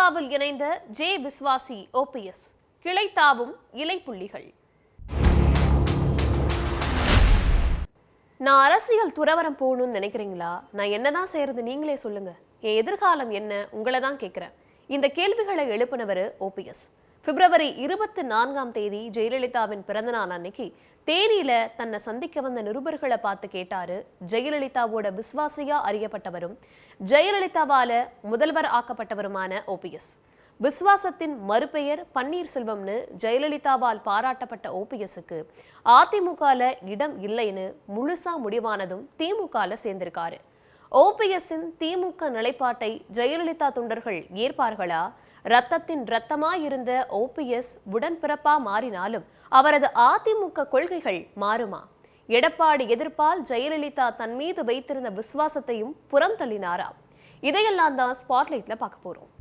திமுகவில் இணைந்த ஜே விஸ்வாசி ஓபிஎஸ் கிளைத்தாவும் இலைப்புள்ளிகள். நான் அரசியல் துறவரம் போகணும்னு நினைக்கிறீங்களா? நான் என்னதான் செய்யறது நீங்களே சொல்லுங்க. என் எதிர்காலம் என்ன? உங்களை தான் கேட்கிறேன். இந்த கேள்விகளை எழுப்பினவர் ஓபிஎஸ். பிப்ரவரி 24 ஜெயலலிதாவின் பிறந்தநாள் அன்னைக்கு தேனியில தன்னை சந்திக்க வந்த நிருபர்களை பார்த்து கேட்டாரு. ஜெயலலிதாவோட விஸ்வாசியா அறியப்பட்டவரும் ஜெயலலிதாவால முதல்வர் ஆக்கப்பட்டவருமான ஓபிஎஸ். விஸ்வாசத்தின் மறுபெயர் பன்னீர்செல்வம்னு ஜெயலலிதாவால் பாராட்டப்பட்ட ஓபிஎஸ்க்கு அதிமுகல இடம் இல்லைன்னு முழுசா முடிவானதும் திமுகல சேர்ந்திருக்காரு. ஓபிஎஸ்ஸின் திமுக நிலைப்பாட்டை ஜெயலலிதா தொண்டர்கள் ஏற்பார்களா? ரத்தத்தின் ரத்தமாயிருந்த ஓபிஎஸ் உடன்பிறப்பா மாறினாலும் அவரது அதிமுக கொள்கைகள் மாறுமா? எடப்பாடி எதிர்ப்பால் ஜெயலலிதா தன் மீது வைத்திருந்த விசுவாசத்தையும் புறம் தள்ளினாரா? இதையெல்லாம் தான் ஸ்பாட்லைட்ல பார்க்க போறோம்.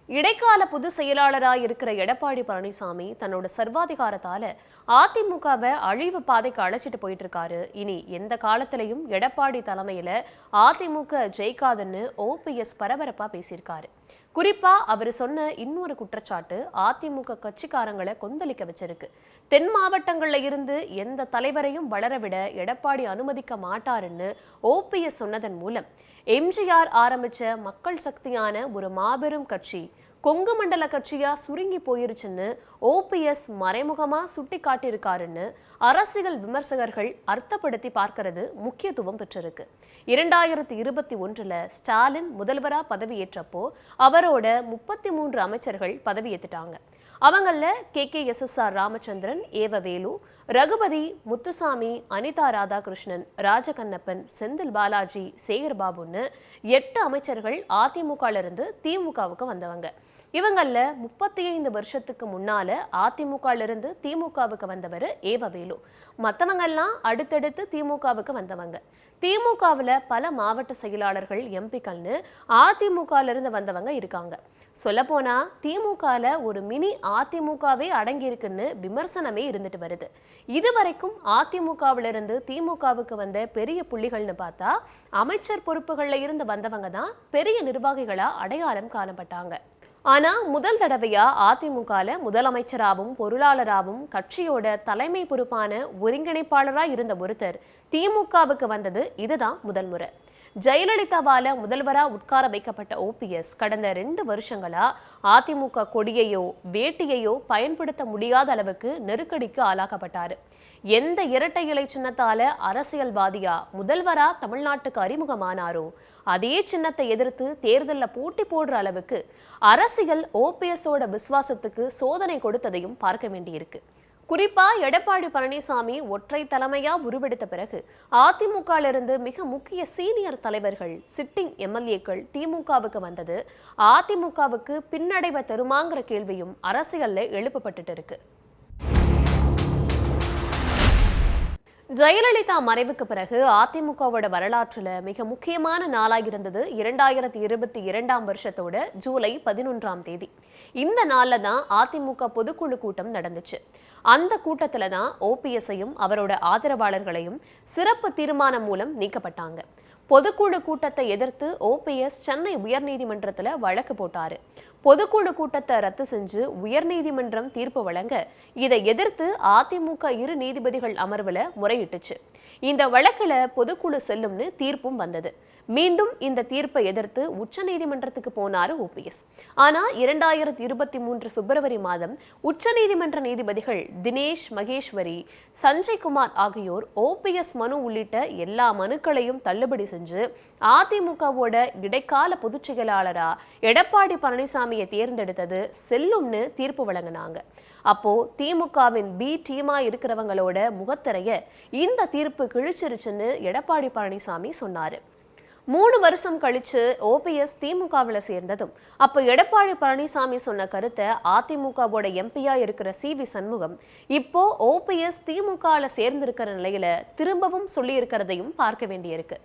இடைக்கால பொதுச் செயலாளராக இருக்கிற எடப்பாடி பழனிசாமி தன்னோட சர்வாதிகாரத்தால அதிமுகவை அழிவு பாதைக்கு அழைச்சிட்டு போயிட்டு இருக்காரு. இனி எந்த காலத்திலையும் எடப்பாடி தலைமையில அதிமுக ஜெயிக்காதுன்னு ஓபிஎஸ் பரபரப்பா பேசியிருக்காரு. குறிப்பா அவர் சொன்ன இன்னொரு குற்றச்சாட்டு அதிமுக கட்சிக்காரங்களை கொந்தளிக்க வச்சிருக்கு. தென் மாவட்டங்கள்ல இருந்து எந்த தலைவரையும் வளரவிட எடப்பாடி அனுமதிக்க மாட்டாருன்னு ஓபிஎஸ் சொன்னதன் மூலம் எம்ஜிஆர் ஆரம்பிச்ச மக்கள் சக்தியான ஒரு மாபெரும் கட்சி கொங்கு மண்டல கட்சியா சுருங்கி போயிருச்சுன்னு ஓபிஎஸ் மறைமுகமா சுட்டி காட்டியிருக்காருன்னு அரசியல் விமர்சகர்கள் அர்த்தப்படுத்தி பார்க்கிறது முக்கியத்துவம் பெற்றிருக்கு. 2021 ஸ்டாலின் முதல்வரா பதவியேற்றப்போ அவரோட 33 அமைச்சர்கள் பதவியேற்றுட்டாங்க. அவங்கள KKSSR ராமச்சந்திரன், ஏவவேலு, ரகுபதி, முத்துசாமி, அனிதா ராதாகிருஷ்ணன், ராஜகண்ணப்பன், செந்தில் பாலாஜி, சேகர்பாபுன்னு 8 அமைச்சர்கள் அதிமுகல இருந்து திமுகவுக்கு வந்தவங்க. இவங்கள 35 வருஷத்துக்கு முன்னால அதிமுகல இருந்து திமுகவுக்கு வந்தவர் ஏவவேலு. மற்றவங்கெல்லாம் அடுத்தடுத்து திமுகவுக்கு வந்தவங்க. திமுகவில் பல மாவட்ட செயலாளர்கள், எம்பிக்கள்னு அதிமுகல இருந்து வந்தவங்க இருக்காங்க. சொல்லப்போனா திமுகல ஒரு மினி அதிமுகவே அடங்கி இருக்குன்னு விமர்சனமே இருந்துட்டு வருது. இதுவரைக்கும் அதிமுகவிலிருந்து திமுகவுக்கு வந்த பெரிய புள்ளிகள்னு பார்த்தா அமைச்சர் பொறுப்புகள்ல இருந்து வந்தவங்க தான் பெரிய நிர்வாகிகளா அடையாளம் காணப்பட்டாங்க. ஆனா முதல் தடவையா அதிமுகல முதலமைச்சராகவும் பொருளாளராகவும் கட்சியோட தலைமை பொறுப்பான ஒருங்கிணைப்பாளராக இருந்த ஒருத்தர் திமுகவுக்கு வந்தது இதுதான் முதல் முறை. ஜெயலலிதாவால முதல்வரா உட்கார வைக்கப்பட்ட ஓபிஎஸ் கடந்த 2 வருஷங்களா அதிமுக கொடியையோ வேட்டியையோ பயன்படுத்த முடியாத அளவுக்கு நெருக்கடிக்கு ஆளாக்கப்பட்டாரு. எந்த இரட்டை இலை சின்னத்தால அரசியல்வாதியா முதல்வரா தமிழ்நாட்டுக்கு அறிமுகமானாரோ அதே சின்னத்தை எதிர்த்து தேர்தலில் போட்டி போடுற அளவுக்கு அரசியல் ஓபிஎஸோட விசுவாசத்துக்கு சோதனை கொடுத்ததையும் பார்க்க வேண்டியிருக்கு. குறிப்பா எடப்பாடி பழனிசாமி ஒற்றை தலைமையா உருவெடுத்த பிறகு அதிமுகலிருந்து மிக முக்கிய சீனியர் தலைவர்கள், சிட்டிங் எம்எல்ஏக்கள் திமுகவுக்கு வந்தது அதிமுகவுக்கு பின்னடைவை தருமாங்கிற கேள்வியும் அரசியல்ல எழுப்பப்பட்டு இருக்கு. ஜெயலலிதா மறைவுக்கு பிறகு அதிமுகவோட வரலாற்றுல மிக முக்கியமான நாளாக இருந்தது 2022 வருஷத்தோட ஜூலை 11 இந்த நாள்ல தான் அதிமுக பொதுக்குழு கூட்டம் நடந்துச்சு. அந்த கூட்டத்துல தான் ஓபிஎஸ்ஸையும் அவரோட ஆதரவாளர்களையும் சிறப்பு தீர்மானம் மூலம் நீக்கப்பட்டாங்க. பொதுக்குழு கூட்டத்தை எதிர்த்து ஓபிஎஸ் சென்னை உயர்நீதிமன்றத்துல வழக்கு போட்டாரு. பொதுக்குழு கூட்டத்தை ரத்து செஞ்சு உயர்நீதிமன்றம் தீர்ப்பு வழங்க இதை எதிர்த்து அதிமுக 2 நீதிபதிகள் அமர்வுல முறையிட்டுச்சு. இந்த வழக்குல பொதுக்குழு செல்லும்னு தீர்ப்பும் வந்தது. மீண்டும் இந்த தீர்ப்பை எதிர்த்து உச்ச நீதிமன்றத்துக்கு போனாரு ஓபிஎஸ். ஆனா 2023 பிப்ரவரி மாதம் உச்ச நீதிமன்ற நீதிபதிகள் தினேஷ் மகேஸ்வரி, சஞ்சய் குமார் ஆகியோர் ஓபிஎஸ் மனு உள்ளிட்ட எல்லா மனுக்களையும் தள்ளுபடி செஞ்சு அதிமுகவோட இடைக்கால பொதுச் செயலாளரா எடப்பாடி பழனிசாமியை தேர்ந்தெடுத்தது செல்லும்னு தீர்ப்பு வழங்கினாங்க. அப்போ திமுகவின் பி டீமா இருக்கிறவங்களோட முகத்திரைய இந்த தீர்ப்பு கிழிச்சிருச்சுன்னு எடப்பாடி பழனிசாமி சொன்னாரு. 3 வருஷம் கழிச்சு ஓபிஎஸ் திமுகவில் சேர்ந்ததும் அப்போ எடப்பாடி பழனிசாமி சொன்ன கருத்தை அதிமுகவோட எம்பியா இருக்கிற CV சண்முகம் இப்போ ஓபிஎஸ் திமுகவில் சேர்ந்திருக்கிற நிலையில திரும்பவும் சொல்லி இருக்கிறதையும் பார்க்க வேண்டியிருக்கு.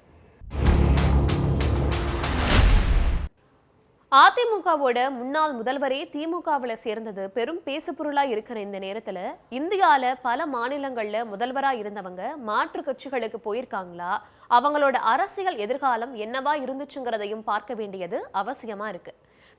அதிமுகவோட முன்னாள் முதல்வரே திமுகவில் சேர்ந்தது பெரும் பேசுபொருளா இருக்கிற இந்த நேரத்துல இந்தியால பல மாநிலங்கள்ல முதல்வரா இருந்தவங்க மாற்று கட்சிகளுக்கு போயிருக்காங்களா, அவங்களோட அரசியல் எதிர்காலம் என்னவா இருந்துச்சுங்கிறதையும் பார்க்க வேண்டியது அவசியமா இருக்கு.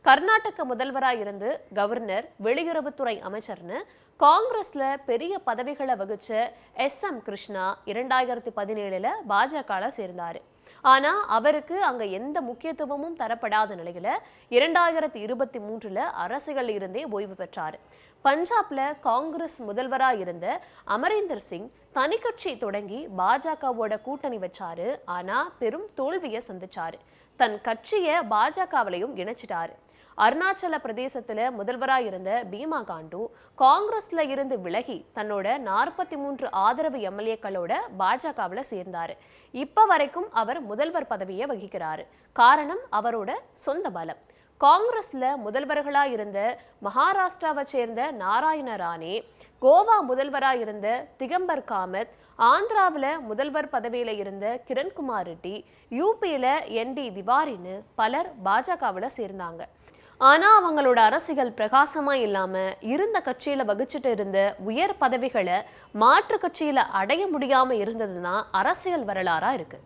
கர்நாடக முதல்வரா இருந்து கவர்னர், வெளியுறவுத்துறை அமைச்சர்னு காங்கிரஸ்ல பெரிய பதவிகளை வகிச்ச எஸ்.எம். கிருஷ்ணா 2017 பாஜக சேர்ந்தாரு. ஆனா அவருக்கு அங்க எந்த முக்கியத்துவமும் தரப்படாத நிலையில 2023 அரசியலில் இருந்தே ஓய்வு பெற்றாரு. பஞ்சாப்ல காங்கிரஸ் முதல்வரா இருந்த அமரீந்தர் சிங் தனி கட்சி தொடங்கி பாஜகவோட கூட்டணி வச்சாரு. ஆனா பெரும் தோல்வியை சந்திச்சாரு. தன் கட்சியை பாஜகவிலையும் இணைச்சிட்டாரு. அருணாச்சல பிரதேசத்துல முதல்வராக இருந்த பீமா காண்டு காங்கிரஸ்ல இருந்து விலகி தன்னோட 43 ஆதரவு எம்எல்ஏக்களோட பாஜகவில் சேர்ந்தாரு. இப்ப வரைக்கும் அவர் முதல்வர் பதவியை வகிக்கிறாரு. காரணம் அவரோட சொந்த பலம். காங்கிரஸ்ல முதல்வர்களா இருந்த மகாராஷ்டிராவை சேர்ந்த நாராயண ராணே, கோவா முதல்வரா இருந்த திகம்பர் காமத், ஆந்திராவில் முதல்வர் பதவியில இருந்த கிரண்குமார் ரெட்டி, யூபியில என்.டி. திவாரின்னு பலர் பாஜகவில் சேர்ந்தாங்க. ஆனா அவங்களோட அரசியல் பிரகாசமா இல்லாம இருந்த கட்சியில வகிச்சுட்டு இருந்த உயர் பதவிகளை மாற்று கட்சியில அடைய முடியாம இருந்ததுதான் அரசியல் வரலாறா இருக்கு.